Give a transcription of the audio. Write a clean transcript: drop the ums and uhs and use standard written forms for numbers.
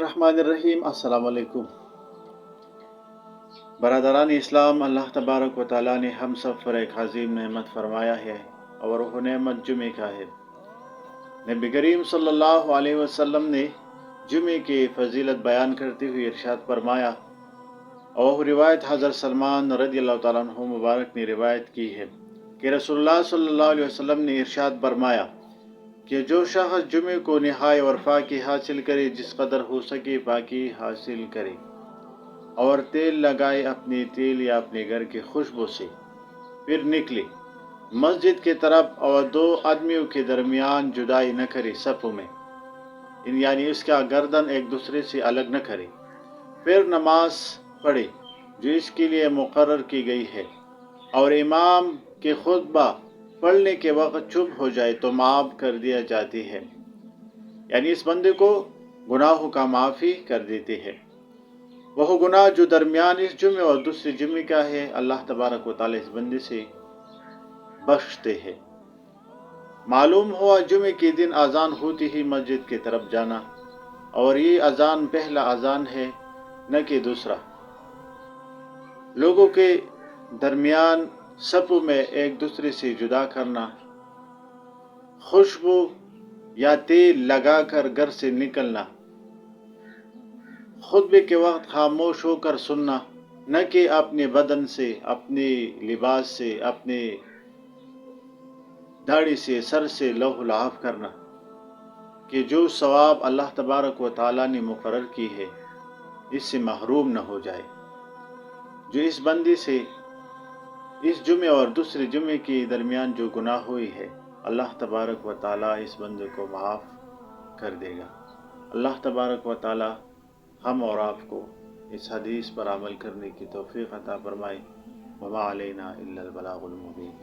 الرحمن الرحیم السلام علیکم برادران اسلام، اللہ تبارک و تعالیٰ نے ہم سب پر ایک عظیم نعمت فرمایا ہے اور وہ نعمت جمعے کا ہے۔ نبی کریم صلی اللہ علیہ وسلم نے جمعے کی فضیلت بیان کرتے ہوئے ارشاد فرمایا، اور روایت حضرت سلمان رضی اللہ تعالیٰ عنہ مبارک نے روایت کی ہے کہ رسول اللہ صلی اللہ علیہ وسلم نے ارشاد فرمایا کہ جو شخص جمعے کو نہائے اور پاکی حاصل کرے، جس قدر ہو سکے پاکی حاصل کرے، اور تیل لگائے اپنے تیل یا اپنے گھر کی خوشبو سے، پھر نکلے مسجد کی طرف اور دو آدمیوں کے درمیان جدائی نہ کرے صفوں میں، یعنی اس کا گردن ایک دوسرے سے الگ نہ کرے، پھر نماز پڑھے جو اس کے لیے مقرر کی گئی ہے، اور امام کے خطبہ پڑھنے کے وقت چپ ہو جائے تو معاف کر دیا جاتی ہے، یعنی اس بندے کو گناہوں کا معافی کر دیتے ہیں۔ وہ گناہ جو درمیان اس جمعے اور دوسرے جمعے کا ہے، اللہ تبارک و تعالیٰ اس بندے سے بخشتے ہیں۔ معلوم ہوا جمعے کے دن اذان ہوتی ہی مسجد کی طرف جانا، اور یہ اذان پہلا اذان ہے نہ کہ دوسرا۔ لوگوں کے درمیان صفوں میں ایک دوسرے سے جدا کرنا، خوشبو یا تیل لگا کر گھر سے نکلنا، خطبے کے وقت خاموش ہو کر سننا، نہ کہ اپنے بدن سے، اپنے لباس سے، اپنے داڑھی سے، سر سے لوح و لحاف کرنا، کہ جو ثواب اللہ تبارک و تعالیٰ نے مقرر کی ہے اس سے محروم نہ ہو جائے۔ جو اس بندی سے اس جمعے اور دوسرے جمعے کے درمیان جو گناہ ہوئی ہے، اللہ تبارک و تعالیٰ اس بندے کو معاف کر دے گا۔ اللہ تبارک و تعالیٰ ہم اور آپ کو اس حدیث پر عمل کرنے کی توفیق عطا فرمائے۔ وما علینا الا البلاغ المبین۔